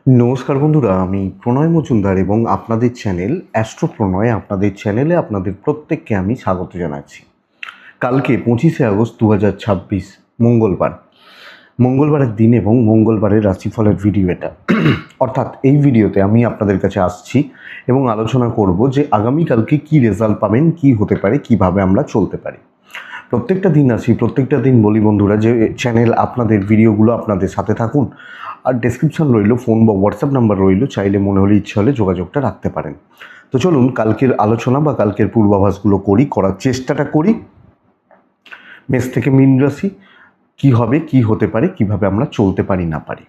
নমস্কার বন্ধুরা, আমি প্রণয় মজুমদার এবং আপনাদের চ্যানেল অ্যাস্ট্রো প্রণয়, আপনাদের চ্যানেলে আপনাদের প্রত্যেককে আমি স্বাগত জানাচ্ছি। কালকে 25শে আগস্ট 2026 মঙ্গলবার, মঙ্গলবারের দিন এবং মঙ্গলবারের রাশিফলের ভিডিও এটা। অর্থাৎ এই ভিডিওতে আমি আপনাদের কাছে আসছি এবং আলোচনা করব যে আগামীকালকে কি রেজাল্ট পাবেন, কি হতে পারে, কিভাবে আমরা চলতে পারি। প্রত্যেকটা দিন আসি, প্রত্যেকটা দিন বলি বন্ধুরা যে চ্যানেল আপনাদের ভিডিওগুলো আপনাদের সাথে থাকুন, আর ডেসক্রিপশন রইল, ফোন বা হোয়াটসঅ্যাপ নাম্বার রইল, চাইলে মনে হলে ইচ্ছে হলে যোগাযোগটা রাখতে পারেন। তো চলুন কালকের আলোচনা বা কালকের পূর্বাভাসগুলো করার চেষ্টাটা করি। মেষ থেকে মীন রাশি কী হবে, কি হতে পারে, কিভাবে আমরা চলতে পারি না পারি।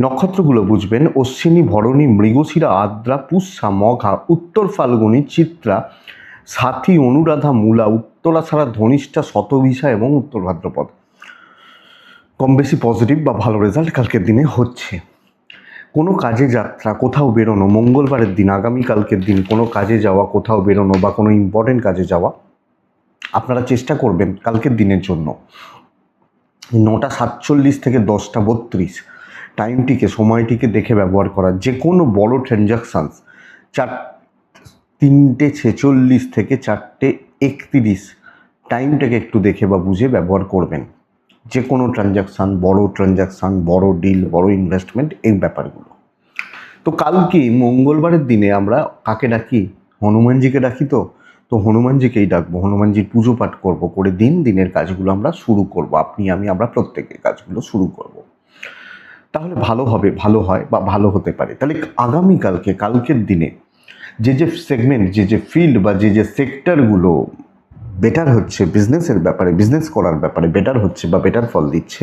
নক্ষত্রগুলো বুঝবেন: অশ্বিনী, ভরণী, মৃগশিরা, আদ্রা, পুষ্যা, মঘা, উত্তর ফাল্গুনী, চিত্রা, সাথী, অনুরাধা, মূলা, উত্তরাষাঢ়া, ধনিষ্ঠা, শতভিষা এবং উত্তর ভাদ্রপদ। কম বেশি পজিটিভ বা ভালো রেজাল্ট কালকের দিনে হচ্ছে। কোনো কাজে যাত্রা, কোথাও বেরোনো, মঙ্গলবারের দিন আগামীকালকের দিন কোনো কাজে যাওয়া, কোথাও বেরোনো বা কোনো ইম্পর্টেন্ট কাজে যাওয়া আপনারা চেষ্টা করবেন কালকের দিনের জন্য 9:47 থেকে 10:32 টাইমটিকে, সময়টিকে দেখে ব্যবহার করা। যে কোনো বড় ট্রানজাকশানস 3:46 থেকে 4:31 টাইমটাকে একটু দেখে বা বুঝে ব্যবহার করবেন। যে কোনো ট্রানজাকশান, বড় ডিল, বড় ইনভেস্টমেন্ট, এই ব্যাপারগুলো। তো কালকে মঙ্গলবারের দিনে আমরা কাকে ডাকি? হনুমানজিকে ডাকি। তো হনুমানজিকেই ডাকবো, হনুমানজির পুজো পাঠ করব, করে দিনের কাজগুলো আমরা শুরু করব। আপনি, আমি, আমরা প্রত্যেকের কাজগুলো শুরু করব। তাহলে ভালো হবে, ভালো হয় বা ভালো হতে পারে। তাহলে কালকের দিনে যে সেগমেন্ট, যে ফিল্ড বা যে সেক্টরগুলো বেটার হচ্ছে, বিজনেসের ব্যাপারে, বিজনেস করার ব্যাপারে বেটার হচ্ছে বা বেটার ফল দিচ্ছে,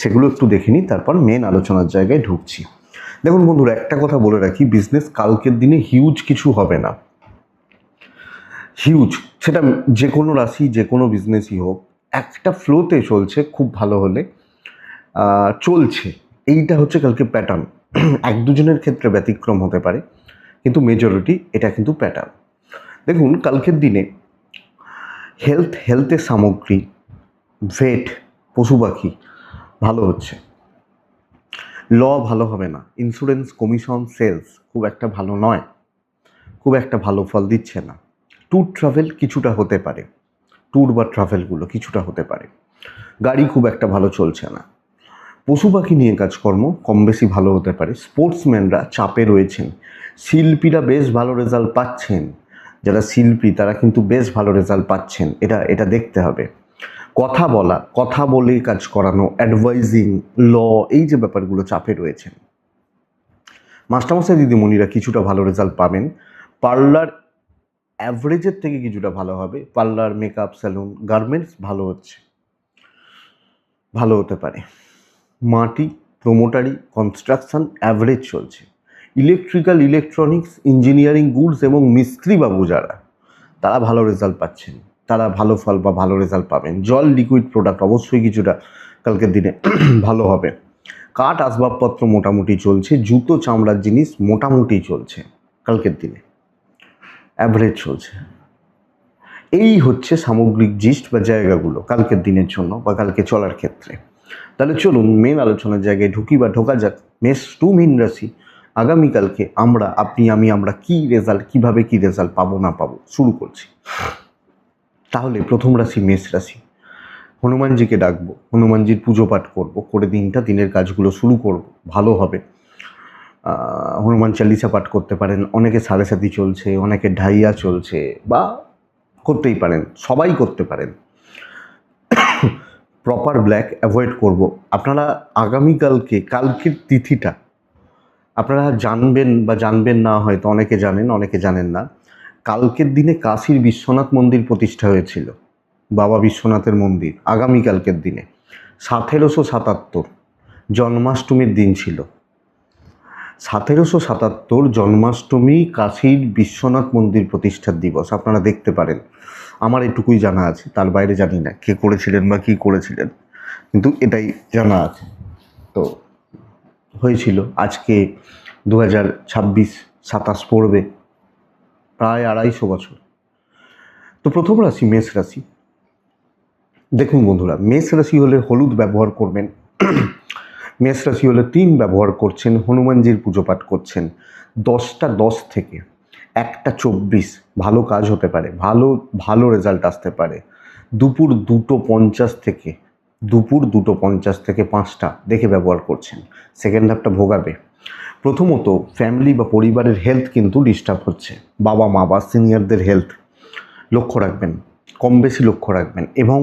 সেগুলো একটু দেখে নিই, তারপর মেন আলোচনার জায়গায় ঢুকছি। দেখুন বন্ধুরা, একটা কথা বলে রাখি, বিজনেস কালকের দিনে হিউজ কিছু হবে না। হিউজ, সেটা যে কোনো রাশি, যে কোনো বিজনেসই হোক, একটা ফ্লোতে চলছে, খুব ভালো হলে চলছে। এইটা হচ্ছে কালকে প্যাটার্ন। এক দুজনের ক্ষেত্রে ব্যতিক্রম হতে পারে, কিন্তু মেজরিটি এটা কিন্তু প্যাটার্ন। দেখুন কালকের দিনে হেলথের সামগ্রী, ভেট, পশু পাখি ভালো হচ্ছে। ল ভালো হবে না। ইন্স্যুরেন্স, কমিশন, সেলস খুব একটা ভালো নয়, খুব একটা ভালো ফল দিচ্ছে না। ট্যুর ট্রাভেল কিছুটা হতে পারে, ট্যুর বা ট্রাভেলগুলো কিছুটা হতে পারে। গাড়ি খুব একটা ভালো চলছে না। পশু পাখি নিয়ে কাজকর্ম কম বেশি ভালো হতে পারে। স্পোর্টসম্যানরা চাপে রয়েছেন। শিল্পীরা বেশ ভালো রেজাল্ট পাচ্ছেন। যারা শিল্পী তারা কিন্তু বেশ ভালো রেজাল্ট পাচ্ছেন, এটা দেখতে হবে। কথা বলে কাজ করানো, অ্যাডভাইজিং, ল, এই যে ব্যাপারগুলো চাপে রয়েছেন। মাস্টারমশাই দিদিমণিরা কিছুটা ভালো রেজাল্ট পাবেন। পার্লার অ্যাভারেজের থেকে কিছুটা ভালো হবে। পার্লার, মেকআপ, স্যালুন, গার্মেন্টস ভালো হচ্ছে, ভালো হতে পারে। মাটি, প্রোমোটারি, কনস্ট্রাকশন অ্যাভারেজ চলছে। ইলেকট্রিক্যাল, ইলেকট্রনিক্স, ইঞ্জিনিয়ারিং, গুডস এবং মিস্ত্রিবাবু যারা, তারা ভালো রেজাল্ট পাচ্ছেন, তারা ভালো ফল বা ভালো রেজাল্ট পাবেন। জল, লিকুইড প্রোডাক্ট অবশ্যই কিছুটা কালকের দিনে ভালো হবে। কাঠ, আসবাবপত্র মোটামুটি চলছে। জুতো, চামড়ার জিনিস মোটামুটি চলছে কালকের দিনে, অ্যাভারেজ চলছে। এই হচ্ছে সামগ্রিক জিস্ট বা জায়গাগুলো কালকের দিনের জন্য বা কালকে চলার ক্ষেত্রে। তাহলে চলুন মেন আলোচনার জায়গায় ঢোকা যাক। মেষ টু মীন রাশি আগামীকালকে আমরা কিভাবে কি রেজাল্ট পাবো না পাবো শুরু করছি। তাহলে প্রথম রাশি মেষ রাশি। হনুমানজিকে ডাকবো, হনুমানজির পুজো পাঠ করবো, করে দিনের কাজগুলো শুরু করব, ভালো হবে। হনুমান চালিসা পাঠ করতে পারেন। অনেকে সাড়ে সাতি চলছে, অনেকে ঢাইয়া চলছে, বা করতেই পারেন, সবাই করতে পারেন। প্রপার ব্ল্যাক অ্যাভয়েড করব। আপনারা কালকের তিথিটা আপনারা জানবেন না, হয়তো অনেকে জানেন, অনেকে জানেন না। কালকের দিনে কাশীর বিশ্বনাথ মন্দির প্রতিষ্ঠা হয়েছিল, বাবা বিশ্বনাথের মন্দির। আগামীকালকের দিনে 1777 জন্মাষ্টমীর দিন ছিল। 1777 জন্মাষ্টমী, কাশীর বিশ্বনাথ মন্দির প্রতিষ্ঠার দিবস। আপনারা দেখতে পারেন, আমার এটুকুই জানা আছে, তার বাইরে জানি না কে করেছিলেন বা কী করেছিলেন, কিন্তু এটাই জানা আছে। তো হয়েছিল আজকে 2026, 27 পড়বে, প্রায় 250 বছর। তো প্রথম রাশি মেষ রাশি। দেখুন বন্ধুরা, মেষ রাশি হলে হলুদ ব্যবহার করবেন। মেষ রাশি হলে 3 ব্যবহার করছেন, হনুমানজির পুজো পাঠ করছেন, 10টা 10 থেকে 1টা 24 ভালো কাজ হতে পারে, ভালো ভালো রেজাল্ট আসতে পারে। দুপুর 2:50 থেকে 5টা দেখে ব্যবহার করছেন, সেকেন্ড হাফটা ভোগাবে। প্রথমত ফ্যামিলি বা পরিবারের হেলথ কিন্তু ডিস্টার্ব হচ্ছে, বাবা মা বা সিনিয়রদের হেলথ লক্ষ্য রাখবেন, কম বেশি লক্ষ্য রাখবেন, এবং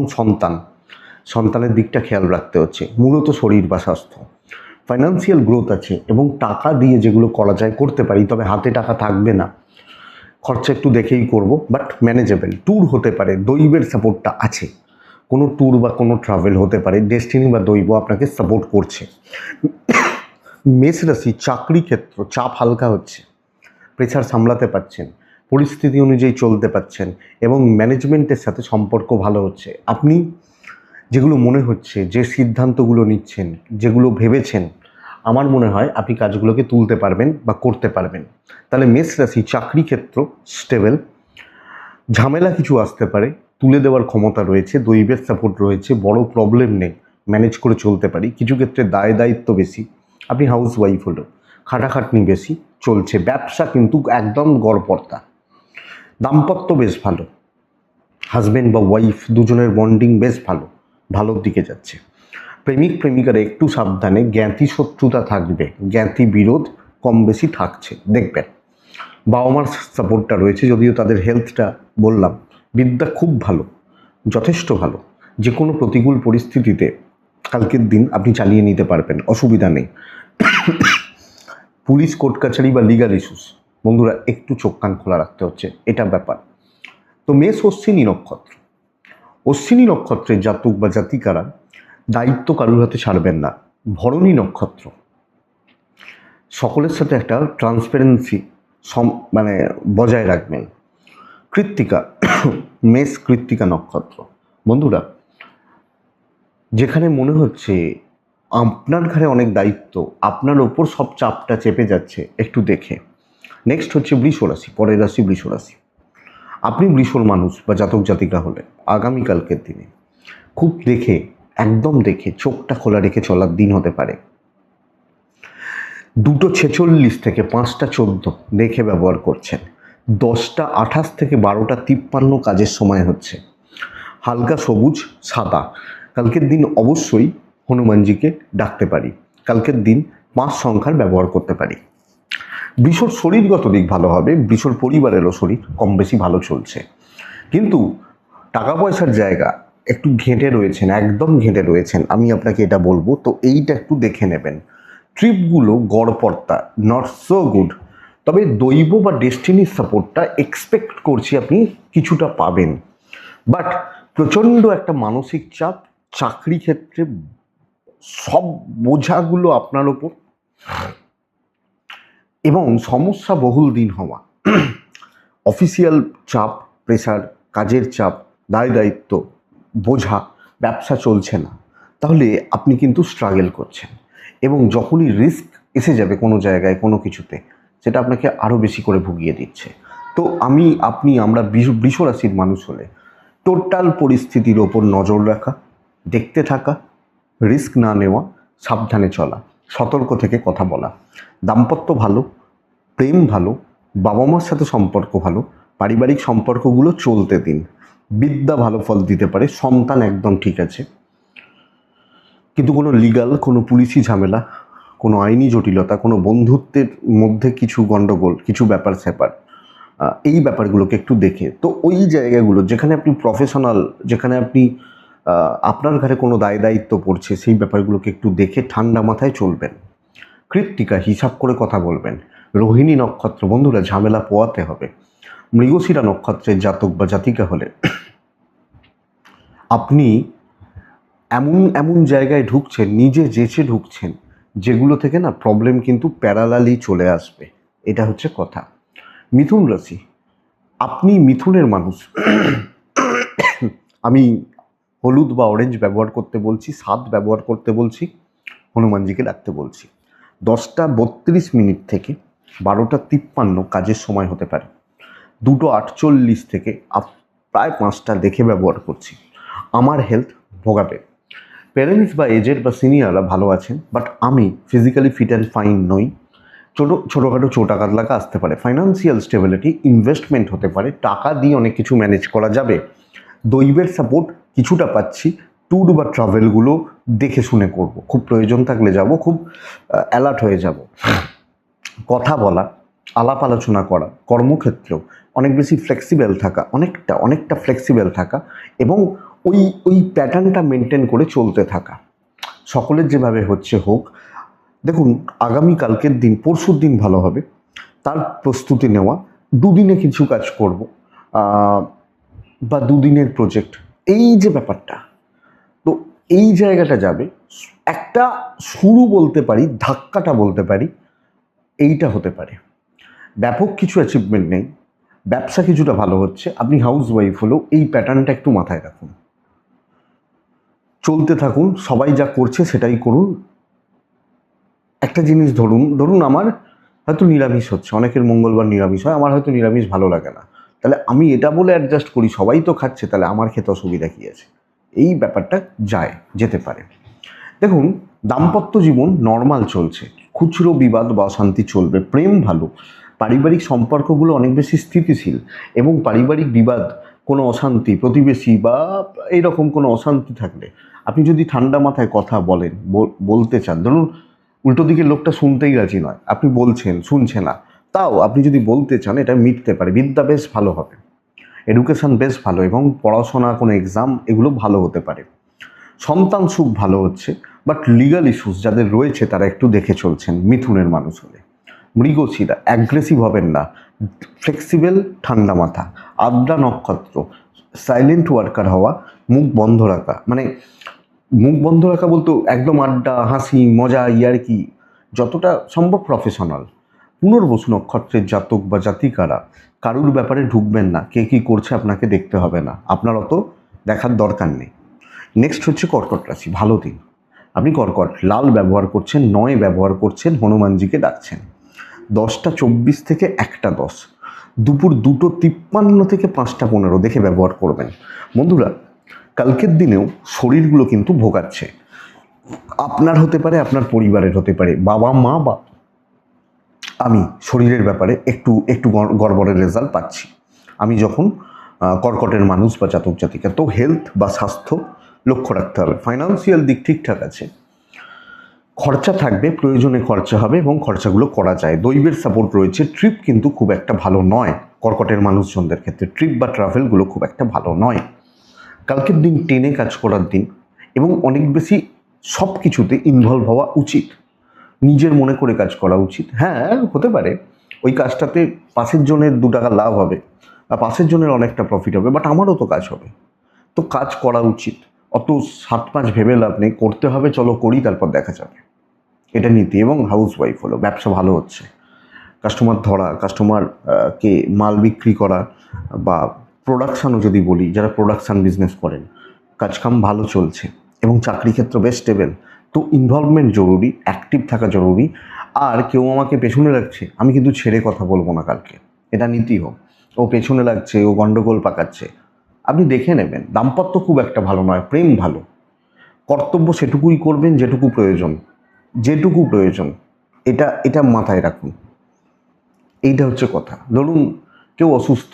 সন্তানের দিকটা খেয়াল রাখতে হচ্ছে, মূলত শরীর বা স্বাস্থ্য। ফাইন্যান্সিয়াল গ্রোথ আছে এবং টাকা দিয়ে যেগুলো করা যায় করতে পারি, তবে হাতে টাকা থাকবে না, খরচা একটু দেখেই করব, বাট ম্যানেজেবল। ট্যুর হতে পারে, দৈবের সাপোর্টটা আছে, কোনো ট্যুর বা কোনো ট্রাভেল হতে পারে, ডেস্টিনি বা দৈব আপনাকে সাপোর্ট করছে। মেষ রাশি চাকরি ক্ষেত্র চাপ হালকা হচ্ছে, প্রেশার সামলাতে পারছেন, পরিস্থিতি অনুযায়ী চলতে পারছেন এবং ম্যানেজমেন্টের সাথে সম্পর্ক ভালো হচ্ছে। আপনি যেগুলো মনে হচ্ছে, যে সিদ্ধান্তগুলো নিচ্ছেন, যেগুলো ভেবেছেন, আমার মনে হয় আপনি কাজগুলোকে তুলতে পারবেন বা করতে পারবেন। তাহলে মেষ রাশি চাকরি ক্ষেত্র স্টেবল, ঝামেলা কিছু আসতে পারে, তুলে দেওয়ার ক্ষমতা রয়েছে, দৈবের সাপোর্ট রয়েছে, বড় প্রবলেম নেই, ম্যানেজ করে চলতে পারি। কিছু ক্ষেত্রে দায়িত্ব বেশি, আপনি হাউস ওয়াইফ হলো, খাটাখাটনি বেশি চলছে। ব্যবসা কিন্তু একদম গড়পড়তা। দাম্পত্য বেশ ভালো, হাজব্যান্ড বা ওয়াইফ দুজনের বন্ডিং বেশ ভালোর দিকে যাচ্ছে। প্রেমিক প্রেমিকারা একটু সাবধানে, জ্ঞাতি শত্রুতা থাকবে, জ্ঞাতি বিরোধ কম বেশি থাকছে দেখবেন। বাবা মার সাপোর্টটা রয়েছে, যদিও তাদের হেলথটা বললাম। বিদ্যা খুব ভালো, যথেষ্ট ভালো, যে কোনো প্রতিকূল পরিস্থিতিতে কালকের দিন আপনি চালিয়ে নিতে পারবেন, অসুবিধা নেই। পুলিশ কোর্ট কাছারি বা লিগাল ইস্যুস বন্ধুরা একটু চোখ কান খোলা রাখতে হচ্ছে, এটা ব্যাপার। তো মেষ অশ্বিনী নক্ষত্র, অশ্বিনী নক্ষত্রের জাতক বা জাতিকারা দায়িত্ব কারুর হাতে ছাড়বেন না। ভরণী নক্ষত্র, সকলের সাথে একটা ট্রান্সপারেন্সি বজায় রাখবেন। কৃত্তিকা, মেষ কৃত্তিকা নক্ষত্র বন্ধুরা, যেখানে মনে হচ্ছে আপনার ঘাড়ে অনেক দায়িত্ব, আপনার ওপর সব চাপটা চেপে যাচ্ছে, একটু দেখে। নেক্সট হচ্ছে বৃষ রাশি, পরের রাশি বৃষ রাশি। আপনি বৃষর মানুষ বা জাতক জাতিকা হলে আগামীকালকের দিনে খুব দেখে, একদম দেখে, চোখটা খোলা রেখে চলার দিন হতে পারে। 2:46 থেকে 5:14 দেখে ব্যবহার করছেন, 10:28 থেকে 12:53 কাজের সময় হচ্ছে। হালকা সবুজ সাদা, কালকের দিন অবশ্যই হনুমানজিকে ডাকতে পারি, কালকের দিন 5 সংখ্যার ব্যবহার করতে পারি। বৃষর শরীরগত দিক ভালো হবে, বৃষর পরিবারেরও শরীর কম বেশি ভালো চলছে, কিন্তু টাকা পয়সার জায়গা একটু ঘেঁটে রয়েছেন, একদম ঘেঁটে রয়েছেন, আমি আপনাকে এটা বলবো। তো এইটা একটু দেখে নেবেন। ট্রিপগুলো গড়পড়তা, নট সো গুড, তবে দৈব বা ডেস্টিনির সাপোর্টটা এক্সপেক্ট করছি আপনি কিছুটা পাবেন। বাট প্রচণ্ড একটা মানসিক চাপ, চাকরি ক্ষেত্রে সব বোঝাগুলো আপনার ওপর, এবং সমস্যা বহুল দিন হওয়া, অফিসিয়াল চাপ, প্রেশার, কাজের চাপ, দায়িত্ব বোঝা, ব্যবসা চলছে না, তাহলে আপনি কিন্তু স্ট্রাগল করছেন। এবং যখনই রিস্ক এসে যাবে কোনো জায়গায়, কোনো কিছুতে, সেটা আপনাকে আরও বেশি করে ভুগিয়ে দিচ্ছে। তো আমরা বৃষ রাশির মানুষ হলে টোটাল পরিস্থিতির ওপর নজর রাখা, দেখতে থাকা, রিস্ক না নেওয়া, সাবধানে চলা, সতর্ক থেকে কথা বলা। দাম্পত্য ভালো, প্রেম ভালো, বাবা মার সাথে সম্পর্ক ভালো, পারিবারিক সম্পর্কগুলো চলতে দিন। বিদ্যা ভালো ফল দিতে পারে, সন্তান একদম ঠিক আছে, কিন্তু কোনো লিগাল, কোনো পুলিশি ঝামেলা, কোনো আইনি জটিলতা, কোনো বন্ধুত্বের মধ্যে কিছু গণ্ডগোল, কিছু ব্যাপার স্যাপার, এই ব্যাপারগুলোকে একটু দেখে। তো ওই জায়গাগুলো যেখানে আপনি প্রফেশনাল, যেখানে আপনি আপনার ঘরে কোনো দায়িত্ব পড়ছে, সেই ব্যাপারগুলোকে একটু দেখে ঠান্ডা মাথায় চলবেন। কৃত্তিকা, হিসাব করে কথা বলবেন। রোহিণী নক্ষত্র বন্ধুরা, ঝামেলা পোয়াতে হবে। মৃগশিরা নক্ষত্রের জাতক বা জাতিকা হলে আপনি এমন জায়গায় ঢুকছেন, নিজে যেচে ঢুকছেন, যেগুলো থেকে না প্রবলেম কিন্তু প্যারালালি চলে আসবে, এটা হচ্ছে কথা। মিথুন রাশি, আপনি মিথুনের মানুষ, আমি হলুদ বা অরেঞ্জ ব্যবহার করতে বলছি, সাদ ব্যবহার করতে বলছি, হনুমানজিকে ডাকতে বলছি। 10:32 থেকে 12:53 কাজের সময় হতে পারে। 2:48 থেকে প্রায় 5টা দেখে ব্যবহার করছি। আমার হেলথ ভোগাবে। প্যারেন্টস বা এজেড বা সিনিয়ররা ভালো আছেন, বাট আমি ফিজিক্যালি ফিট অ্যান্ড ফাইন নই। ছোটোখাটো চোট আঘাত লাগা আসতে পারে। ফাইন্যান্সিয়াল স্টেবিলিটি, ইনভেস্টমেন্ট হতে পারে, টাকা দিয়ে অনেক কিছু ম্যানেজ করা যাবে। দৈবের সাপোর্ট কিছুটা পাচ্ছি। ট্যুর বা ট্রাভেলগুলো দেখে শুনে করব, খুব প্রয়োজন থাকলে যাব, খুব অ্যালার্ট হয়ে যাব। কথা বলা, আলাপ আলোচনা করা, কর্মক্ষেত্রেও অনেক বেশি ফ্লেক্সিবল থাকা, অনেকটা ফ্লেক্সিবল থাকা এবং ওই প্যাটার্নটা মেনটেন করে চলতে থাকা। সকলের যেভাবে হচ্ছে হোক। দেখুন, আগামীকালকের দিন, পরশুর দিন ভালো হবে, তার প্রস্তুতি নেওয়া। দুদিনে কিছু কাজ করব বা দুদিনের প্রজেক্ট, এই যে ব্যাপারটা, তো এই জায়গাটা যাবে। একটা শুরু বলতে পারি, ধাক্কাটা বলতে পারি, এইটা হতে পারে। ব্যাপক কিছু অ্যাচিভমেন্ট নেই, ব্যবসা কিছুটা ভালো হচ্ছে। আপনি হাউস ওয়াইফ হলেও এই প্যাটার্নটা একটু মাথায় রাখুন, চলতে থাকুন, সবাই যা করছে সেটাই করুন। একটা জিনিস ধরুন আমার হয়তো নিরামিষ হচ্ছে, অনেকের মঙ্গলবার নিরামিষ হয়, আমার হয়তো নিরামিষ ভালো লাগে না, তাহলে আমি এটা বলে অ্যাডজাস্ট করি সবাই তো খাচ্ছে, তাহলে আমার খেতে অসুবিধা কী আছে? এই ব্যাপারটা যেতে পারে। দেখুন, দাম্পত্য জীবন নর্মাল চলছে, খুচরো বিবাদ বা অশান্তি চলবে, প্রেম ভালো, পারিবারিক সম্পর্কগুলো অনেক বেশি স্থিতিশীল এবং পারিবারিক বিবাদ, কোনো অশান্তি, প্রতিবেশী বা এইরকম কোনো অশান্তি থাকলে আপনি যদি ঠান্ডা মাথায় কথা বলতে চান, ধরুন উল্টো দিকের লোকটা শুনতেই রাজি নয়, আপনি বলছেন, শুনছে না, তাও আপনি যদি বলতে চান, এটা মিটতে পারে। বিদ্যা বেশ ভালো হবে, এডুকেশন বেশ ভালো এবং পড়াশোনা, কোনো এক্সাম, এগুলো ভালো হতে পারে। সন্তান সুখ ভালো হচ্ছে, বাট লিগাল ইস্যুস যাদের রয়েছে তারা একটু দেখে চলছেন মিথুনের মানুষ হলে। মৃগশিরা, অ্যাগ্রেসিভ হবেন না, ফ্লেক্সিবল, ঠান্ডা মাথা। আদ্রা নক্ষত্র, সাইলেন্ট ওয়ার্কার হওয়া, মুখ বন্ধ রাখা, মানে মুখ বন্ধ রাখা বলতে একদম আড্ডা, হাসি, মজা, ইয়ার্কি, যতটা সম্ভব প্রফেশনাল। পুনর্বসু নক্ষত্রের জাতক বা জাতিকারা কারুর ব্যাপারে ঢুকবেন না, কে কী করছে আপনাকে দেখতে হবে না, আপনার অত দেখার দরকার নেই। নেক্সট হচ্ছে কর্কট রাশি, ভালো দিন। আপনি কর্কট, লাল ব্যবহার করছেন, 9 ব্যবহার করছেন, হনুমানজিকে ডাকছেন। 10:24 থেকে 1:10, দুপুর 2:53 থেকে 5:15 দেখে ব্যবহার করবেন। বন্ধুরা, কালকের দিনেও শরীরগুলো কিন্তু ভোগাচ্ছে, আপনার হতে পারে, আপনার পরিবারের হতে পারে, বাবা মা বা আমি শরীরের ব্যাপারে একটু গড়বড়ের রেজাল্ট পাচ্ছি আমি যখন কর্কটের মানুষ বা জাতক জাতিকা। তো হেলথ বা স্বাস্থ্য লক্ষ্য রাখতে হবে। ফাইন্যান্সিয়াল দিক ঠিকঠাক আছে, খরচা থাকবে, প্রয়োজনে খরচা হবে এবং খরচাগুলো করা যায়। দৈবের সাপোর্ট রয়েছে। ট্রিপ কিন্তু খুব একটা ভালো নয়, কর্কটের মানুষজনদের ক্ষেত্রে ট্রিপ বা ট্রাভেলগুলো খুব একটা ভালো নয়। কালকের দিন টেনে কাজ করার দিন এবং অনেক বেশি সব কিছুতে ইনভলভ হওয়া উচিত, নিজের মনে করে কাজ করা উচিত। হ্যাঁ, হতে পারে ওই কাজটাতে পাশের জনের 2 টাকা লাভ হবে বা পাশের জনের অনেকটা প্রফিট হবে, বাট আমারও তো কাজ হবে, তো কাজ করা উচিত। অত 7-5 ভেবে লাভ নেই, করতে হবে, চলো করি, তারপর দেখা যাবে, এটা নীতি। এবং হাউস ওয়াইফ হলো, ব্যবসা ভালো হচ্ছে, কাস্টমার ধরা, কে মাল বিক্রি করা বা প্রোডাকশানও যদি বলি, যারা প্রোডাকশান বিজনেস করেন, কাজকাম ভালো চলছে এবং চাকরি ক্ষেত্র বেশ স্টেবল। তো ইনভলভমেন্ট জরুরি, অ্যাক্টিভ থাকা জরুরি। আর কেউ আমাকে পেছনে লাগছে, আমি কিন্তু ছেড়ে কথা বলবো না কালকে, এটা নীতি হোক। ও পেছনে লাগছে, ও গণ্ডগোল পাকাচ্ছে, আপনি দেখে নেবেন। দাম্পত্য খুব একটা ভালো নয়, প্রেম ভালো। কর্তব্য সেটুকুই করবেন যেটুকু প্রয়োজন, এটা মাথায় রাখুন। এইটা হচ্ছে কথা। ধরুন কেউ অসুস্থ,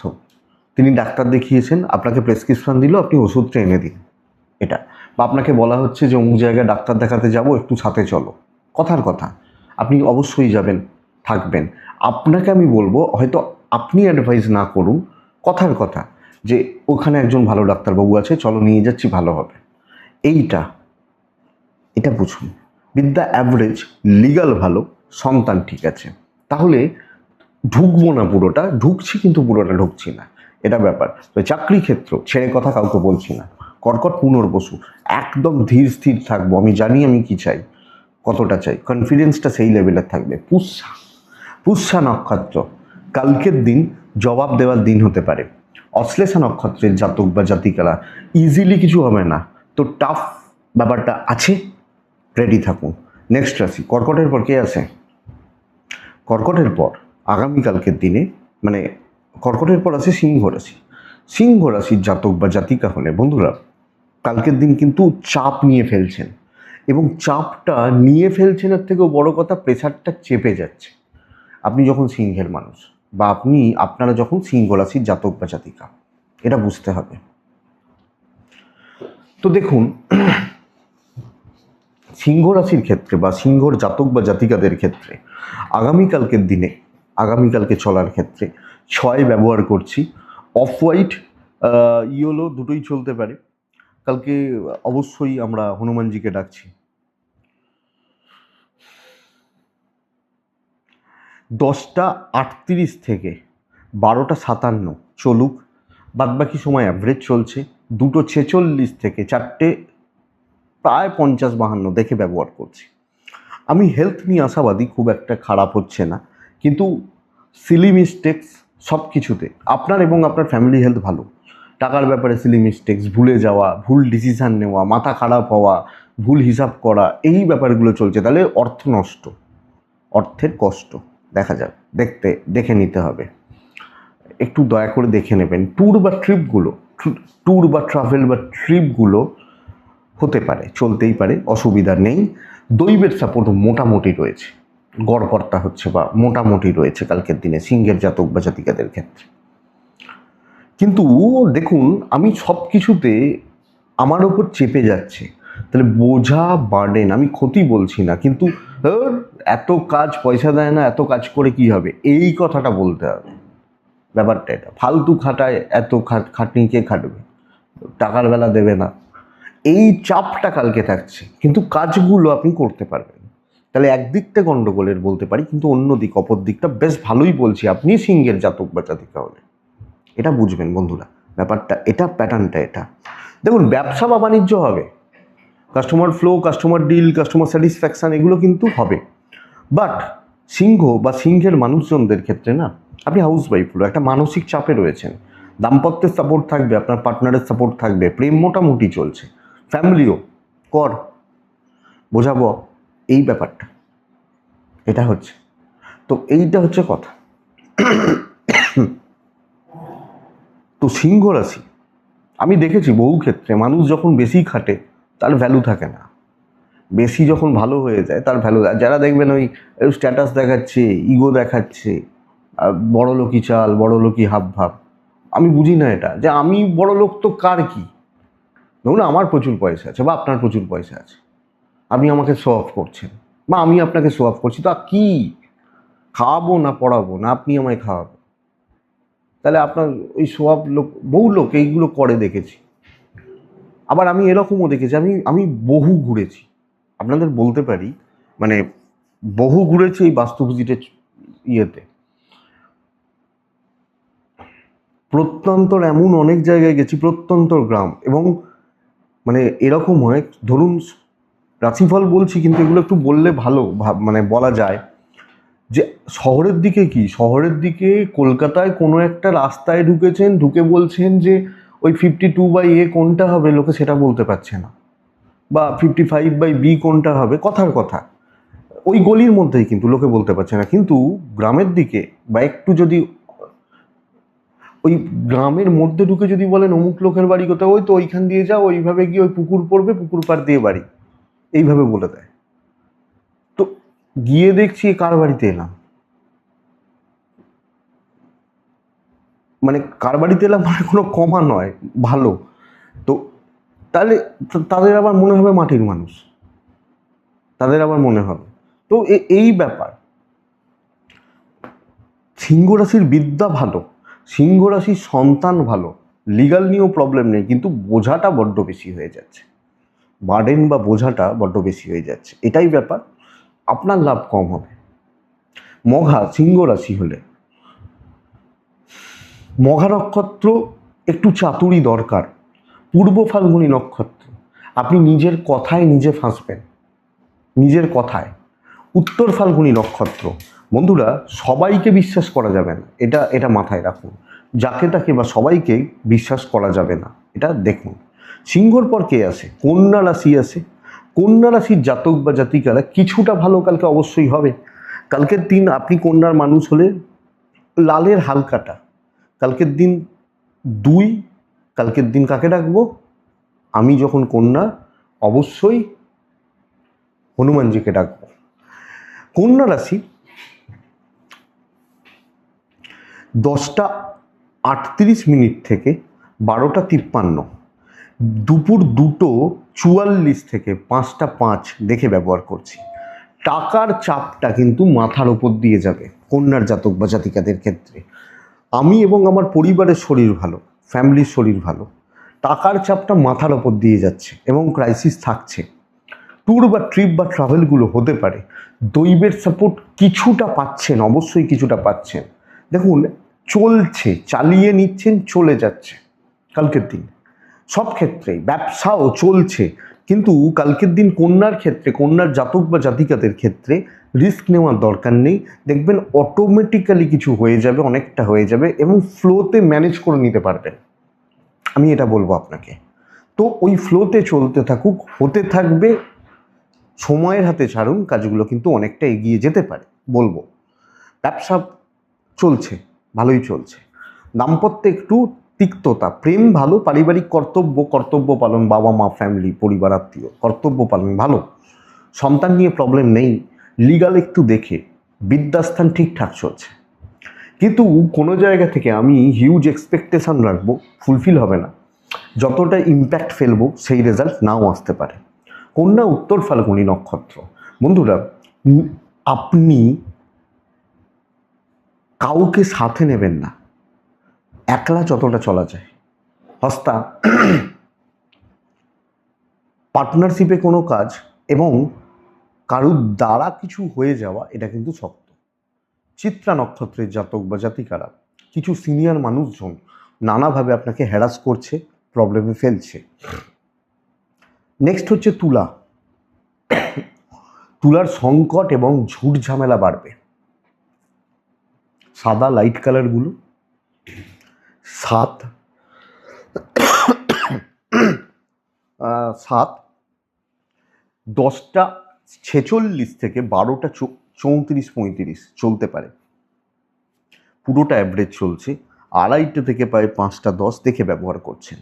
তিনি ডাক্তার দেখিয়েছেন, আপনাকে প্রেসক্রিপশন দিল, আপনি ওষুধটা এনে দিন, এটা। বা আপনাকে বলা হচ্ছে যে অমুক জায়গায় ডাক্তার দেখাতে যাব, একটু সাথে চলো, কথার কথা, আপনি অবশ্যই যাবেন, থাকবেন। আপনাকে আমি বলবো, হয়তো আপনি অ্যাডভাইস না করুন, কথার কথা, যে ওখানে একজন ভালো ডাক্তারবাবু আছে, চলো নিয়ে যাচ্ছি, ভালো হবে। এটা বুঝুন। বিদ্যা অ্যাভারেজ, লিগাল ভালো, সন্তান ঠিক আছে, তাহলে ঢুকবো না, পুরোটা ঢুকছি কিন্তু পুরোটা ঢুকছি না, এটা ব্যাপার। তো চাকরি ক্ষেত্র ছেড়ে কথা কাউকে বলছি না। কর্কট পুনর্বসু, একদম ধীর স্থির থাকবো, আমি জানি আমি কি চাই, কতটা চাই, কনফিডেন্সটা সেই লেভেলের থাকবে। পুষ্যা নক্ষত্র, কালকের দিন জবাব দেওয়ার দিন হতে পারে। অশ্লেষা নক্ষত্রের জাতক বা জাতিকারা ইজিলি কিছু হবে না, তো টাফ ব্যাপারটা আছে, রেডি থাকুন। নেক্সট রাশি, কর্কটের পর কে আছে? কর্কটের পর আগামীকালকের দিনে, মানে কর্কটের পর আছে সিংহ রাশি। সিংহ রাশির জাতক বা জাতিকা হলে, বন্ধুরা, কালকের দিন কিন্তু চাপ নিয়ে ফেলছেন, এবং চাপটা নিয়ে ফেলছেন এর থেকেও বড় কথা, প্রেশারটা চেপে যাচ্ছে। আপনি যখন সিংহের মানুষ, বা আপনারা যখন সিংহ রাশির জাতক বা জাতিকা, এটা বুঝতে হবে। তো দেখুন, সিংহ রাশির ক্ষেত্রে বা সিংহর জাতক বা জাতিকাদের ক্ষেত্রে আগামীকালকে চলার ক্ষেত্রে 6 ব্যবহার করছি। অফ হোয়াইট, ইয়েলো দুটোই চলতে পারে। কালকে অবশ্যই আমরা হনুমানজিকে ডাকছি। 10:38 থেকে 12:57 চলুক, বাদবাকি সময় অ্যাভারেজ চলছে। 2:46 থেকে 4টে প্রায় 50-52 দেখে ব্যবহার করছি। আমি হেলথ নিয়ে আশাবাদী, খুব একটা খারাপ হচ্ছে না, কিন্তু সিলি মিস্টেক্স সব কিছুতে আপনার এবং আপনার ফ্যামিলি হেলথ ভালো, টাকার ব্যাপারে সিলি মিস্টেক্স, ভুলে যাওয়া, ভুল ডিসিশান নেওয়া, মাথা খারাপ হওয়া, ভুল হিসাব করা, এই ব্যাপারগুলো চলছে। তাহলে অর্থ নষ্ট, অর্থের কষ্ট দেখা যাক, দেখে নিতে হবে, একটু দয়া করে দেখে নেবেন। ট্যুর বা ট্রিপগুলো হতে পারে, চলতেই পারে, অসুবিধা নেই। দৈবের সাপোর্ট মোটামুটি রয়েছে, গড়পড়তা হচ্ছে বা মোটামুটি রয়েছে কালকের দিনে সিংহের জাতক বা জাতিকাদের ক্ষেত্রে। কিন্তু দেখুন, আমি সব কিছুতে আমার ওপর চেপে যাচ্ছে, তাহলে বোঝা বার্ডেন, আমি ক্ষতি বলছি না, কিন্তু এত কাজ পয়সা দেয় না, এত কাজ করে কি হবে, এই কথাটা বলতে হবে। ব্যাপারটা এটা, ফালতু খাটায়, এত খাটনি কে খাটবে, টাকার বেলা দেবে না, এই চাপটা কালকে থাকছে, কিন্তু কাজগুলো আপনি করতে পারবেন। তাহলে একদিকটা গন্ডগোলের বলতে পারি, কিন্তু অন্য দিক, অপর দিকটা বেশ ভালোই বলছি আপনি সিংহের জাতক বা জাতিকা হলে। এটা বুঝবেন বন্ধুরা, ব্যাপারটা এটা, প্যাটার্নটা এটা। দেখুন, ব্যবসা বা বাণিজ্য হবে, customer flow, customer deal, customer satisfaction, এগুলো কিন্তু হবে। বাট সিংহ বা সিংহের মানুষজনদের ক্ষেত্রে না, আপনি হাউস ওয়াইফ হলো, একটা মানসিক চাপে রয়েছেন। দাম্পত্যের সাপোর্ট থাকবে, আপনার পার্টনারের সাপোর্ট থাকবে, প্রেম মোটামুটি চলছে, ফ্যামিলিও কর বোঝাবো, এই ব্যাপারটা এটা হচ্ছে। তো এইটা হচ্ছে কথা। তো সিংহ রাশি, আমি দেখেছি বহু ক্ষেত্রে মানুষ যখন বেশি খাটে তার ভ্যালু থাকে না, বেশি যখন ভালো হয়ে যায় তার ভ্যালু। যারা দেখবেন ওই স্ট্যাটাস দেখাচ্ছে, ইগো দেখাচ্ছে, বড় লোকই চাল, বড় লোকই হাব ভাব, আমি বুঝি না এটা, যে আমি বড় লোক তো কার কি। ধরুন আমার প্রচুর পয়সা আছে বা আপনার প্রচুর পয়সা আছে, আপনি আমাকে শো অফ করছেন বা আমি আপনাকে শো অফ করছি, তো কি খাওয়াবো না পড়াবো না আপনি আমায় খাওয়াবো, তাহলে আপনার ওই শো অফ বহু লোক এইগুলো করে দেখেছি। আবার আমি এরকমও দেখেছি, আমি বহু ঘুরেছি, আপনাদের বলতে পারি, মানে বহু ঘুরেছি এই বাস্তু ভিজিটের ইয়েতে। প্রত্যন্তর এমন অনেক জায়গায় গেছি, প্রত্যন্তর গ্রাম, এবং মানে এরকম হয়, ধরুন রাশিফল বলছি কিন্তু এগুলো একটু বললে ভালো, মানে বলা যায় যে শহরের দিকে কলকাতায় কোনো একটা রাস্তায় ঢুকেছেন, ঢুকে বলছেন যে ওই 52/A কোনটা হবে, লোকে সেটা বলতে পারছে না, বা 55/B কোনটা হবে, কথার কথা ওই গলির মধ্যেই কিন্তু লোকে বলতে পারছে না। কিন্তু গ্রামের দিকে বা একটু যদি ওই গ্রামের মধ্যে ঢুকে যদি বলেন অমুক লোকের বাড়ি কোথায়, ওই তো ওইখান দিয়ে যাও, ওইভাবে গিয়ে ওই পুকুর পড়বে, পুকুর পাড় দিয়ে বাড়ি, এইভাবে বলে দেয়। তো গিয়ে দেখছি কার বাড়িতে এলাম, মানে কার বাড়িতে এলাম মানে কোনো কমা নয়, ভালো। তো তাহলে তাদের আবার মনে হবে মাটির মানুষ, তাদের আবার মনে হবে। তো এই ব্যাপার, সিংহ রাশির বিদ্যা ভালো, সিংহ রাশির সন্তান ভালো, লিগাল নিয়েও প্রবলেম নেই, কিন্তু বোঝাটা বড্ড বেশি হয়ে যাচ্ছে, বার্ডেন বা বোঝাটা বড্ড বেশি হয়ে যাচ্ছে, এটাই ব্যাপার। আপনার লাভ কম হবে। মঘা সিংহ রাশি হলে, মঘা নক্ষত্র একটু চাতুরি দরকার, পূর্ব ফাল্গুনী নক্ষত্র, আপনি নিজের কথায় নিজে ফাঁসবেন, নিজের কথায়। উত্তর ফাল্গুনী নক্ষত্র, বন্ধুরা সবাইকে বিশ্বাস করা যাবে না, এটা মাথায় রাখুন, যাকে তাকে বা সবাইকে বিশ্বাস করা যাবে না, এটা দেখুন। সিংহর পর কে আসে, কন্যা রাশি আসে। কন্যা রাশির জাতক বা জাতিকারা কিছুটা ভালো কালকে অবশ্যই হবে। কালকের দিন আপনি কন্যার মানুষ হলে লালের হালকাটা, কালকের দিন 2, কালকের দিন কাকে ডাকবো, আমি যখন কন্যা অবশ্যই হনুমানজিকে ডাকবো। কন্যা রাশি 10:38 থেকে 12:53, দুপুর 2:44 থেকে 5:05 দেখে ব্যবহার করছি। টাকার চাপটা কিন্তু মাথার ওপর দিয়ে যাবে কন্যার জাতক বা জাতিকাদের ক্ষেত্রে। আমি এবং আমার পরিবারের শরীর ভালো, ফ্যামিলির শরীর ভালো, টাকার চাপটা মাথার ওপর দিয়ে যাচ্ছে এবং ক্রাইসিস থাকছে। ট্যুর বা ট্রিপ বা ট্রাভেলগুলো হতে পারে। দৈবের সাপোর্ট কিছুটা পাচ্ছেন, অবশ্যই কিছুটা পাচ্ছেন। দেখুন, চলছে, চালিয়ে নিচ্ছেন, চলে যাচ্ছে কালকের দিন। সব ক্ষেত্রেই ব্যবসাও চলছে, কিন্তু কালকের দিন কন্যার ক্ষেত্রে, কন্যার জাতক বা জাতিকাদের ক্ষেত্রে রিস্ক নেওয়ার দরকার নেই। দেখবেন অটোমেটিক্যালি কিছু হয়ে যাবে, অনেকটা হয়ে যাবে এবং ফ্লোতে ম্যানেজ করে নিতে পারবেন। আমি এটা বলবো আপনাকে। তো ওই ফ্লোতে চলতে থাকুক, হতে থাকবে। সময়ের হাতে ছাড়ুন, কাজগুলো কিন্তু অনেকটা এগিয়ে যেতে পারে বলবো। ব্যবসা চলছে, ভালোই চলছে। দাম্পত্যে একটু তিক্ততা, প্রেম ভালো, পারিবারিক কর্তব্য পালন, বাবা মা ফ্যামিলি পরিবার আত্মীয় কর্তব্য পালন ভালো। সন্তান নিয়ে প্রবলেম নেই। লিগাল একটু দেখে বিদ্যাস্থান ঠিকঠাক চলছে, কিন্তু কোনো জায়গা থেকে আমি হিউজ এক্সপেকটেশন রাখবো, ফুলফিল হবে না। যতটা ইম্প্যাক্ট ফেলবো সেই রেজাল্ট নাও আসতে পারে। কন্যা উত্তর ফাল্গুনী নক্ষত্র। বন্ধুরা, আপনি কাউকে সাথে নেবেন না, একলা যতটা চলা যায়। হস্তা পার্টনারশিপে কোনো কাজ এবং কারুর দ্বারা কিছু হয়ে যাওয়া, এটা কিন্তু শক্ত। চিত্রা নক্ষত্রের জাতক বা জাতিকারা, কিছু সিনিয়র মানুষজন নানাভাবে আপনাকে হ্যারাস করছে, প্রবলেমে ফেলছে। নেক্সট হচ্ছে তুলা। তুলার সংকট এবং ঝুট ঝামেলা বাড়বে। সাদা লাইট কালারগুলো 10:46 থেকে 12:34-35 চলতে পারে। পুরোটা অ্যাভারেজ চলছে। 2:30 থেকে প্রায় 5:10 দেখে ব্যবহার করছেন।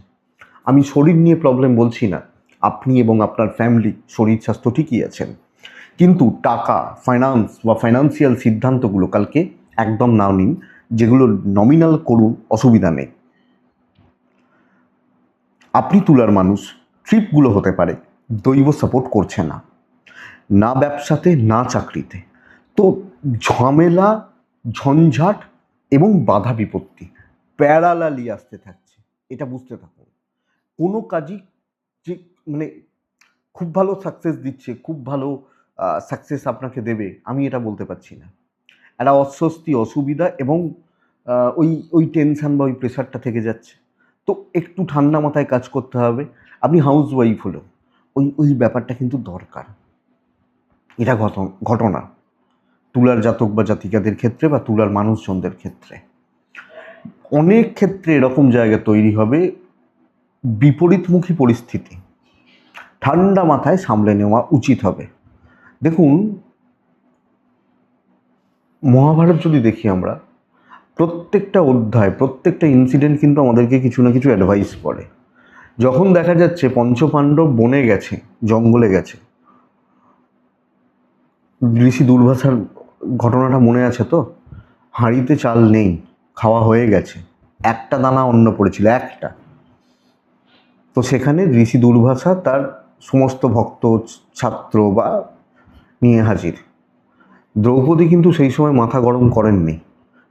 আমি শরীর নিয়ে প্রবলেম বলছি না, আপনি এবং আপনার ফ্যামিলি শরীর স্বাস্থ্য ঠিকই আছেন, কিন্তু টাকা, ফাইন্যান্স বা ফাইন্যান্সিয়াল সিদ্ধান্তগুলো কালকে একদম নাও নিন। যেগুলো নমিনাল করুন, অসুবিধা নেই। আপনি তুলার মানুষ, ট্রিপগুলো হতে পারে। দৈব সাপোর্ট করছে না, না ব্যবসাতে না চাকরিতে। তো ঝামেলা, ঝঞ্ঝাট এবং বাধা বিপত্তি প্যারালালি আসতে থাকছে, এটা বুঝতে থাকুন। কোনো কাজই যে মানে খুব ভালো সাকসেস দিচ্ছে, খুব ভালো সাকসেস আপনাকে দেবে, আমি এটা বলতে পারছি না। একটা অস্বস্তি, অসুবিধা এবং ওই ওই টেনশন বা ওই প্রেশারটা থেকে যাচ্ছে। তো একটু ঠান্ডা মাথায় কাজ করতে হবে। আপনি হাউস ওয়াইফ হলো, ওই ওই ব্যাপারটা কিন্তু দরকার। এটা ঘটনা তুলার জাতক বা জাতিকাদের ক্ষেত্রে বা তুলার মানুষজনদের ক্ষেত্রে। অনেক ক্ষেত্রে এরকম জায়গা তৈরি হবে, বিপরীতমুখী পরিস্থিতি ঠান্ডা মাথায় সামলে নেওয়া উচিত হবে। দেখুন, মহাভারত যদি দেখি আমরা, প্রত্যেকটা অধ্যায়, প্রত্যেকটা ইনসিডেন্ট কিন্তু আমাদেরকে কিছু না কিছু অ্যাডভাইস করে। যখন দেখা যাচ্ছে পঞ্চপাণ্ডব বনে গেছে, জঙ্গলে গেছে, ঋষি দুর্বাসার ঘটনাটা মনে আছে তো? হাঁড়িতে চাল নেই, খাওয়া হয়ে গেছে, একটা দানা অন্ন পড়েছিল, একটা। তো সেখানে ঋষি দুর্বাসা তার সমস্ত ভক্ত, ছাত্র বা নিয়ে হাজির। দ্রৌপদী কিন্তু সেই সময় মাথা গরম করেননি,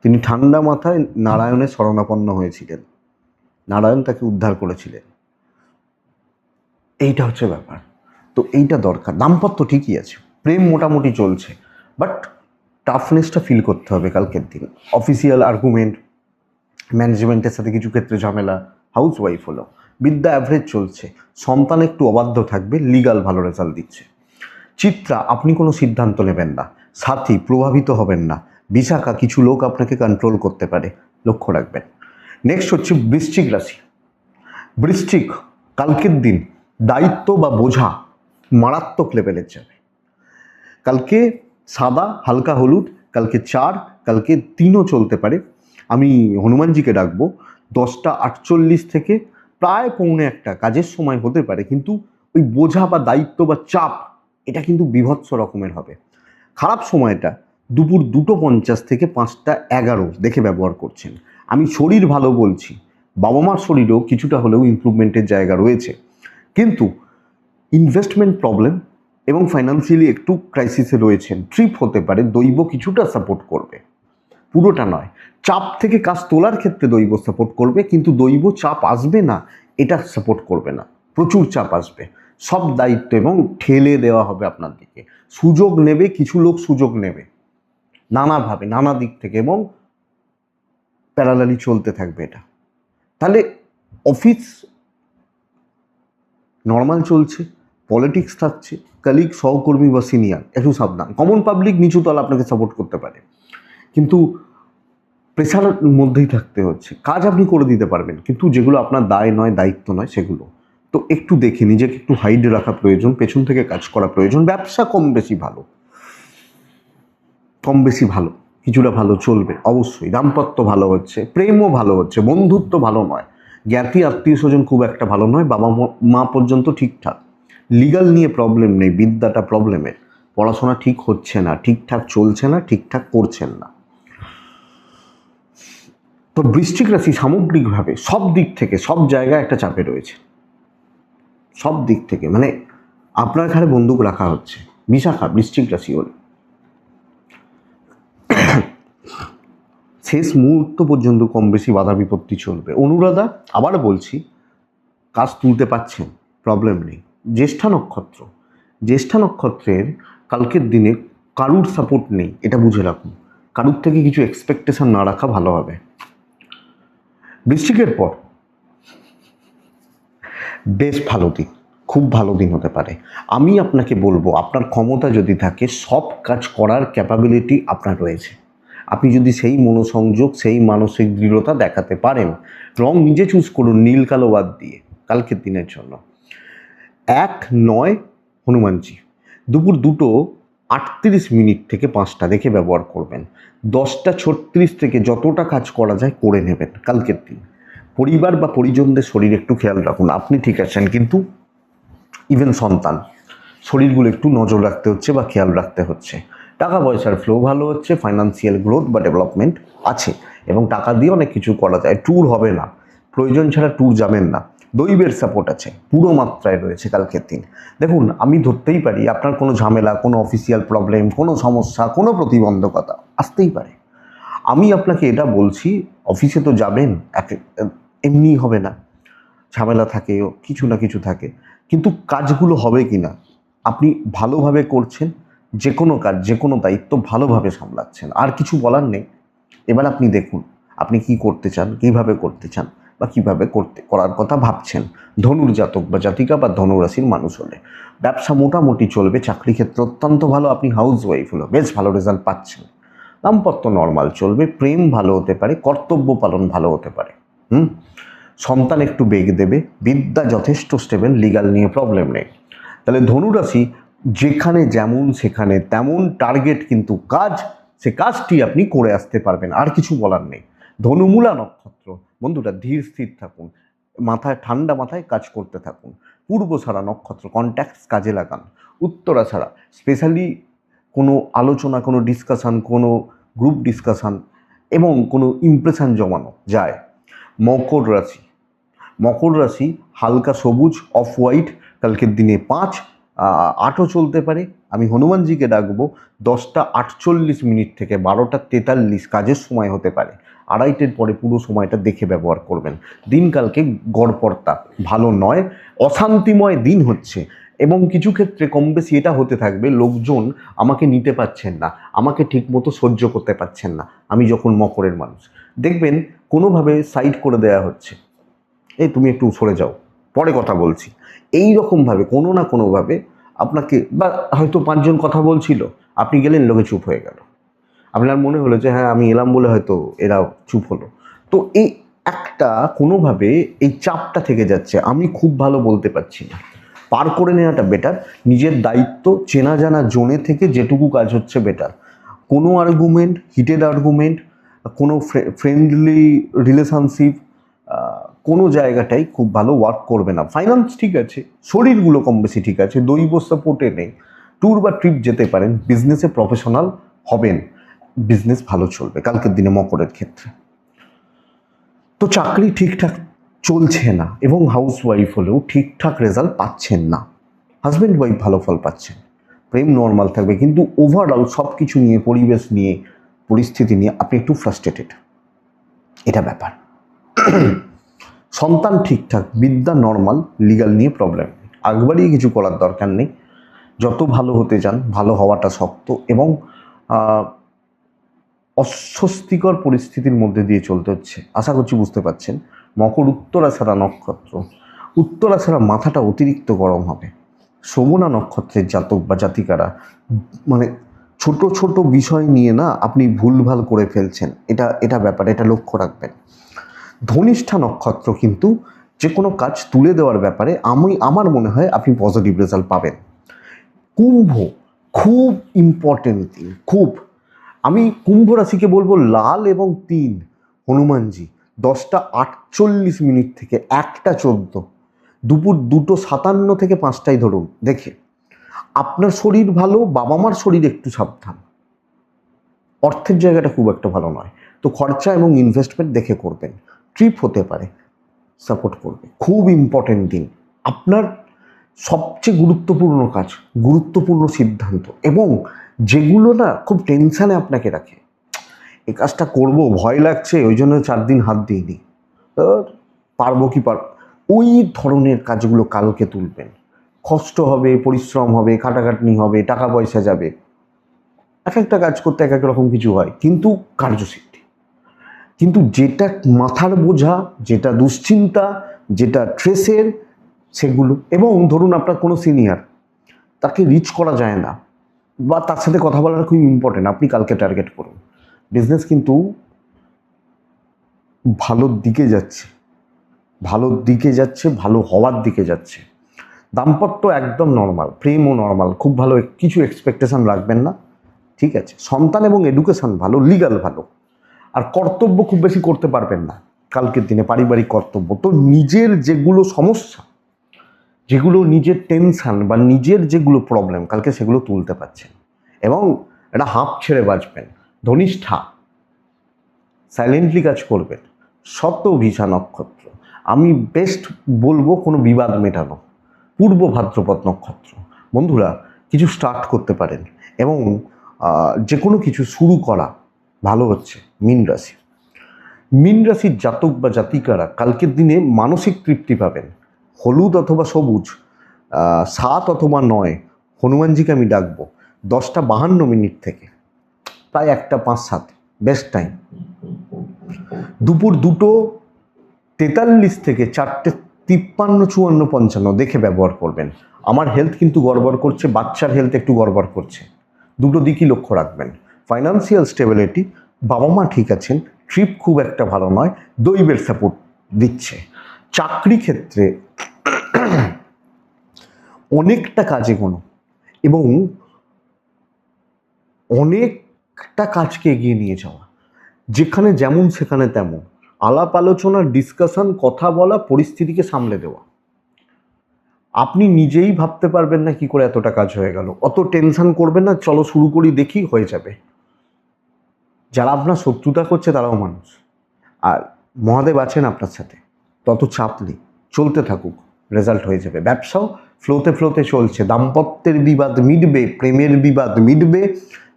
তিনি ঠান্ডা মাথায় নারায়ণের শরণাপন্ন হয়েছিলেন, নারায়ণ তাকে উদ্ধার করেছিলেন। এইটা হচ্ছে ব্যাপার। তো এইটা দরকার। দাম্পত্য ঠিকই আছে, প্রেম মোটামুটি চলছে, বাট টাফনেসটা ফিল করতে হবে কালকের দিন। অফিসিয়াল আর্গুমেন্ট, ম্যানেজমেন্টের সাথে কিছু ক্ষেত্রে ঝামেলা। হাউস ওয়াইফ হলো, বিদ্যা অ্যাভারেজ চলছে, সন্তান একটু অবাধ্য থাকবে, লিগাল ভালো রেজাল্ট দিচ্ছে। চিত্রা, আপনি কোনো সিদ্ধান্ত নেবেন না। সাথী, প্রভাবিত হবেন না। বিশাখা, কিছু লোক আপনাকে কন্ট্রোল করতে পারে, লক্ষ্য রাখবেন। নেক্সট হচ্ছে বৃশ্চিক রাশি। বৃশ্চিক, কালকের দিন দায়িত্ব বা বোঝা মারাত্মক লেভেলের যাবে। কালকে সাদা, হালকা হলুদ, কালকে 4, কালকে 3ও চলতে পারে। আমি হনুমানজিকে ডাকবো। 10:48 থেকে প্রায় পৌনে একটা কাজের সময় হতে পারে, কিন্তু ওই বোঝা বা দায়িত্ব বা চাপ এটা কিন্তু বীভৎস রকমের হবে। খারাপ সময়টা দুপুর 2:50 থেকে 5:11 দেখে ব্যবহার করছেন। আমি শরীর ভালো বলছি, বাবা মার শরীরেও কিছুটা হলেও ইমপ্রুভমেন্টের জায়গা রয়েছে, কিন্তু ইনভেস্টমেন্ট প্রবলেম এবং ফাইন্যান্সিয়ালি একটু ক্রাইসিসে রয়েছেন। ট্রিপ হতে পারে, দৈব কিছুটা সাপোর্ট করবে, পুরোটা নয়। চাপ থেকে কাজ তোলার ক্ষেত্রে দৈব সাপোর্ট করবে, কিন্তু দৈব চাপ আসবে না এটা সাপোর্ট করবে না, প্রচুর চাপ আসবে। সব দায়িত্ব এবং ঠেলে দেওয়া হবে আপনার দিকে। সুযোগ নেবে, কিছু লোক সুযোগ নেবে নানাভাবে, নানা দিক থেকে, এবং প্যারালালি চলতে থাকবে এটা। তাহলে অফিস নর্মাল চলছে, পলিটিক্স থাকছে, কলিগ, সহকর্মী বা সিনিয়র একটু সাবধান। কমন পাবলিক নিচু তলা আপনাকে সাপোর্ট করতে পারে, কিন্তু প্রেশারের মধ্যেই থাকতে হচ্ছে। কাজ আপনি করে দিতে পারবেন, কিন্তু যেগুলো আপনার দায় নয়, দায়িত্ব নয়, সেগুলো তো একটু দেখে নিজেকে একটু হাইড রাখা প্রয়োজন, পেছন থেকে কাজ করা প্রয়োজন। ব্যবসা কম বেশি ভালো, কম বেশি ভালো, কিছুটা ভালো চলবে অবশ্যই। দাম্পত্য ভালো হচ্ছে, প্রেমও ভালো হচ্ছে, বন্ধুত্ব ভালো নয়, জ্ঞাতি আত্মীয় স্বজন খুব একটা ভালো নয়, বাবা মা পর্যন্ত ঠিকঠাক। লিগাল নিয়ে প্রবলেম নেই, বিদ্যাটা প্রবলেমের। পড়াশোনা ঠিক হচ্ছে না, ঠিকঠাক চলছে না, ঠিকঠাক করছেন না। তো বৃশ্চিক রাশি সামগ্রিকভাবে সব দিক থেকে, সব জায়গায় একটা চাপে রয়েছে, সব দিক থেকে। মানে আপনার ঘাড়ে বন্দুক রাখা হচ্ছে। বিশাখা বৃশ্চিক রাশি হল শেষ মুহূর্ত পর্যন্ত কম বেশি বাধা বিপত্তি চলবে। অনুরাধা আবার বলছি, কাজ তুলতে পারছেন, প্রবলেম নেই। জ্যেষ্ঠা নক্ষত্র, জ্যেষ্ঠা নক্ষত্রের কালকের দিনে কারুর সাপোর্ট নেই, এটা বুঝে রাখুন। কারুর থেকে কিছু এক্সপেকটেশন না রাখা ভালো হবে। বৃশ্চিকের পর বেশ ভালো দিন, খুব ভালো দিন হতে পারে। আমি আপনাকে বলবো, আপনার ক্ষমতা যদি থাকে, সব কাজ করার ক্যাপাবিলিটি আপনার রয়েছে। আপনি যদি সেই মনোসংযোগ, সেই মানসিক দৃঢ়তা দেখাতে পারেন। রং নিজে চুজ করুন, নীল কালো বাদ দিয়ে কালকের দিনের জন্য। 1-9 হনুমানজি, দুপুর 2:38 থেকে 5টা দেখে ব্যবহার করবেন। 10:36 থেকে যতটা কাজ করা যায় করে নেবেন কালকের দিন। পরিবার বা পরিজনদের শরীর একটু খেয়াল রাখুন। আপনি ঠিক আছেন, কিন্তু ইভেন সন্তান শরীরগুলো একটু নজর রাখতে হচ্ছে বা খেয়াল রাখতে হচ্ছে। টাকা পয়সার ফ্লো ভালো হচ্ছে, ফাইন্যান্সিয়াল গ্রোথ বা ডেভেলপমেন্ট আছে, এবং টাকা দিয়ে অনেক কিছু করা যায়। ট্যুর হবে না, প্রয়োজন ছাড়া ট্যুর যাবেন না। দৈবের সাপোর্ট আছে, পুরো মাত্রায় রয়েছে কালকের দিন। দেখুন, আমি ধরতেই পারি আপনার কোনো ঝামেলা, কোনো অফিসিয়াল প্রবলেম, কোনো সমস্যা, কোনো প্রতিবন্ধকতা আসতেই পারে। আমি আপনাকে এটা বলছি, অফিসে তো যাবেন, এমনি হবে না, ঝামেলা থাকে, কিছু না কিছু থাকে, কিন্তু কাজগুলো হবে কি না, আপনি ভালোভাবে করছেন, যে কোনো কাজ, যে কোনো দায়িত্ব ভালোভাবে সামলাচ্ছেন, আর কিছু বলার নেই। এবার আপনি দেখুন আপনি কি করতে চান, কিভাবে করতে চান, বা কিভাবে করার কথা ভাবছেন। ধনুর জাতক বা জাতিকা বা ধনুরাশির মানুষ হলে ব্যবসা মোটামুটি চলবে, চাকরি ক্ষেত্রে অত্যন্ত ভালো, আপনি হাউস ওয়াইফ হলো বেশ ভালো রেজাল্ট পাচ্ছেন। দাম্পত্য নর্মাল চলবে, প্রেম ভালো হতে পারে, কর্তব্য পালন ভালো হতে পারে। সন্তান একটু বেগ দেবে, বিদ্যা যথেষ্ট স্টেবল, লিগাল নিয়ে প্রবলেম নেই। তাহলে ধনুরাশি যেখানে যেমন সেখানে তেমন টার্গেট, কিন্তু কাজ, সে কাজটি আপনি করে আসতে পারবেন, আর কিছু বলার নেই। ধনুমূলা নক্ষত্র বন্ধুরা, ধীর স্থির থাকুন, মাথায় ঠান্ডা মাথায় কাজ করতে থাকুন। পূর্বছাড়া নক্ষত্র, কন্ট্যাক্টস কাজে লাগান। উত্তরা ছাড়া স্পেশালি কোনো আলোচনা, কোনো ডিসকাশান, কোনো গ্রুপ ডিসকাশান এবং কোনো ইমপ্রেশন জমানো যায়। মকর রাশি, মকর রাশি হালকা সবুজ, অফ হোয়াইট, কালকের দিনে 5-8ও চলতে পারে। আমি হনুমানজিকে ডাকবো। 10:48 থেকে 12:43 কাজের সময় হতে পারে। 2:30-এর পরে পুরো সময়টা দেখে ব্যবহার করবেন। দিনকালকে গড়পড়তা ভালো নয়, অশান্তিময় দিন হচ্ছে, এবং কিছু ক্ষেত্রে কম বেশি এটা হতে থাকবে, লোকজন আমাকে নিতে পারছেন না, আমাকে ঠিকমতো সহ্য করতে পারছেন না। আমি যখন মকরের মানুষ, দেখবেন কোনোভাবে সাইড করে দেওয়া হচ্ছে, এই তুমি একটু সরে যাও, পরে কথা বলছি, এই রকমভাবে কোনো না কোনোভাবে আপনাকে, বা হয়তো 5জন কথা বলছিল, আপনি গেলেন, লোকে চুপ হয়ে গেল, আপনার মনে হলো যে হ্যাঁ আমি এলাম বলে হয়তো এরা চুপ হলো। তো এই একটা কোনোভাবে এই চাপটা থেকে যাচ্ছে, আমি খুব ভালো বলতে পারছি না, পার করে নেওয়াটা বেটার। নিজের দায়িত্ব, চেনা জানা জোনে থেকে যেটুকু কাজ হচ্ছে বেটার। কোনো আর্গুমেন্ট, হিটেড আর্গুমেন্ট, কোনো ফ্রেন্ডলি রিলেশনশিপ, কোনো জায়গাটাই খুব ভালো ওয়ার্ক করবে না। ফাইন্যান্স ঠিক আছে, শরীরগুলো কম বেশি ঠিক আছে, দৈব সাপোর্টে নেই, ট্যুর বা ট্রিপ যেতে পারেন, বিজনেসে প্রফেশনাল হবেন, বিজনেস ভালো চলবে কালকের দিনে মকরের ক্ষেত্রে। তো চাকরি ঠিকঠাক চলছে না এবং হাউসওয়াইফ হলেও ঠিকঠাক রেজাল্ট পাচ্ছেন না, হাজব্যান্ড ওয়াইফ ভালো ফল পাচ্ছেন, প্রেম নর্মাল থাকবে, কিন্তু ওভারঅল সব কিছু নিয়ে, পরিবেশ নিয়ে, পরিস্থিতি নিয়ে আপনি একটু ফ্রাস্ট্রেটেড, এটা ব্যাপার। সন্তান ঠিকঠাক, বিদ্যা নর্মাল, লিগাল নিয়ে প্রবলেম, আগবাড়িয়ে কিছু করার দরকার নেই, যত ভালো হতে চান ভালো হওয়াটা শক্ত এবং অস্বস্তিকর পরিস্থিতির মধ্যে দিয়ে চলতে হচ্ছে, আশা করছি বুঝতে পারছেন। মকর উত্তরাছাড়া নক্ষত্র, উত্তরাছাড়া মাথাটা অতিরিক্ত গরম হবে। শ্রবণা নক্ষত্রের জাতক বা জাতিকারা মানে ছোট ছোট বিষয় নিয়ে না আপনি ভুলভাল করে ফেলছেন, এটা ব্যাপার, এটা লক্ষ্য রাখবেন। ধনিষ্ঠা নক্ষত্র কিন্তু যে কোনো কাজ তুলে দেওয়ার ব্যাপারে আমার মনে হয় আপনি পজিটিভ রেজাল্ট পাবেন। কুম্ভ খুব ইম্পর্টেন্ট দিন, খুব। আমি কুম্ভ রাশিকে বলবো লাল এবং 3 হনুমানজি 10:48 থেকে 1:14, দুপুর 2:57 থেকে 5টায় ধরুন দেখে। আপনার শরীর ভালো, বাবা মার শরীর একটু সাবধান, অর্থের জায়গাটা খুব একটা ভালো নয়, তো খরচা এবং ইনভেস্টমেন্ট দেখে করবেন। ট্রিপ হতে পারে, সাপোর্ট করবে, খুব ইম্পর্টেন্ট দিন। আপনার সবচেয়ে গুরুত্বপূর্ণ কাজ, গুরুত্বপূর্ণ সিদ্ধান্ত এবং যেগুলো না খুব টেনশানে আপনাকে রাখে, এই কাজটা করব ভয় লাগছে ওই জন্য 4 দিন হাত দিইনি, পারবো কি ওই ধরনের কাজগুলো কালকে তুলবেন। কষ্ট হবে, পরিশ্রম হবে, খাটাখাটনি হবে, টাকা পয়সা যাবে, এক একটা কাজ করতে এক এক রকম কিছু হয়, কিন্তু কার্যসিদ্ধি। কিন্তু যেটা মাথার বোঝা, যেটা দুশ্চিন্তা, যেটা ট্রেসের, সেগুলো, এবং ধরুন আপনার কোনো সিনিয়র, তাকে রিচ করা যায় না বা তার সাথে কথা বলাটা খুব ইম্পর্টেন্ট, আপনি কালকে টার্গেট করুন। বিজনেস কিন্তু ভালোর দিকে যাচ্ছে, ভালোর দিকে যাচ্ছে, ভালো হওয়ার দিকে যাচ্ছে। দাম্পত্য একদম নর্মাল, প্রেমও নর্মাল, খুব ভালো কিছু এক্সপেকটেশন রাখবেন না, ঠিক আছে। সন্তান এবং এডুকেশন ভালো, লিগাল ভালো, আর কর্তব্য খুব বেশি করতে পারবেন না কালকের দিনে, পারিবারিক কর্তব্য। তো নিজের যেগুলো সমস্যা, যেগুলো নিজের টেনশান বা নিজের যেগুলো প্রবলেম, কালকে সেগুলো তুলতে পারছেন এবং এটা হাঁপ ছেড়ে বাঁচবেন। ধনিষ্ঠা সাইলেন্টলি কাজ করবেন। শতভিষা নক্ষত্র, আমি বেস্ট বলবো কোনো বিবাদ মেটানো। পূর্ব ভাদ্রপদ নক্ষত্র, বন্ধুরা কিছু স্টার্ট করতে পারেন এবং যে কোনো কিছু শুরু করা ভালো হচ্ছে। মীন রাশি, মীন রাশির জাতক বা জাতিকারা কালকের দিনে মানসিক তৃপ্তি পাবেন। হলুদ অথবা সবুজ, 7 অথবা 9 হনুমানজিকে আমি ডাকবো 10:52 থেকে প্রায় 1:05-7, বেস্ট টাইম। দুপুর 2:43 থেকে 4:53, 54, 55 দেখে ব্যবহার করবেন। আমার হেলথ কিন্তু গড়বড় করছে, বাচ্চার হেলথ একটু গড়বড় করছে, দুটো দিকই লক্ষ্য রাখবেন। ফাইন্যান্সিয়াল স্টেবিলিটি, বাবা মা ঠিক আছেন, ট্রিপ খুব একটা ভালো নয়, দৈবের সাপোর্ট দিচ্ছে। চাকরি ক্ষেত্রে অনেকটা কাজে কোনো এবং অনেকটা কাজকে এগিয়ে নিয়ে যাওয়া, যেখানে যেমন সেখানে তেমন, আলাপ আলোচনা, ডিসকাশন, কথা বলা, পরিস্থিতিকে সামলে দেওয়া। আপনি নিজেই ভাবতে পারবেন না কি করে এতটা কাজ হয়ে গেল, অত টেনশন করবেন না, চলো শুরু করি দেখি, হয়ে যাবে। যারা আপনার শত্রুতা করছে তারাও মানুষ, আর মহাদেব আছেন আপনার সাথে, তত চাপ নেই, চলতে থাকুক, রেজাল্ট হয়ে যাবে। ব্যবসাও ফ্লোতে ফ্লোতে চলছে, দাম্পত্যের বিবাদ মিটবে, প্রেমের বিবাদ মিটবে,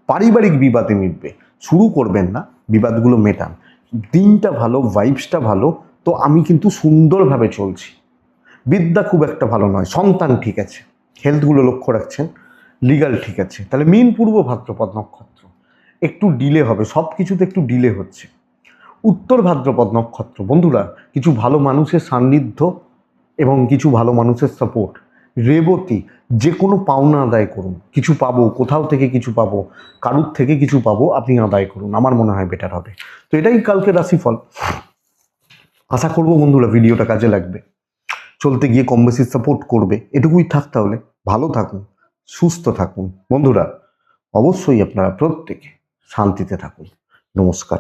পারিবারিক বিবাদে মিটবে। শুরু করবেন না, বিবাদগুলো মেটান, দিনটা ভালো, ভাইবসটা ভালো, তো আমি কিন্তু সুন্দরভাবে চলছি। বিদ্যা খুব একটা ভালো নয়, সন্তান ঠিক আছে, হেলথগুলো লক্ষ্য রাখছেন, লিগাল ঠিক আছে। তাহলে মীন পূর্ব ভাদ্রপদ নক্ষত্র, একটু ডিলে হবে, সব কিছুতে একটু ডিলে হচ্ছে। উত্তর ভাদ্রপদ নক্ষত্র, বন্ধুরা কিছু ভালো মানুষের সান্নিধ্য এবং কিছু ভালো মানুষের সাপোর্ট। রেবতী, যে কোনো পাওনা আদায় করুন, কিছু পাবো, কোথাও থেকে কিছু পাবো, কারুর থেকে কিছু পাবো, আপনি আদায় করুন, আমার মনে হয় বেটার হবে। তো এটাই কালকে রাশিফল। আশা করবো বন্ধুরা ভিডিওটা কাজে লাগবে, চলতে গিয়ে কম বেশি সাপোর্ট করবে, এটুকুই থাক। তাহলে ভালো থাকুন, সুস্থ থাকুন বন্ধুরা, অবশ্যই আপনারা প্রত্যেকে শান্তিতে থাকুন। নমস্কার।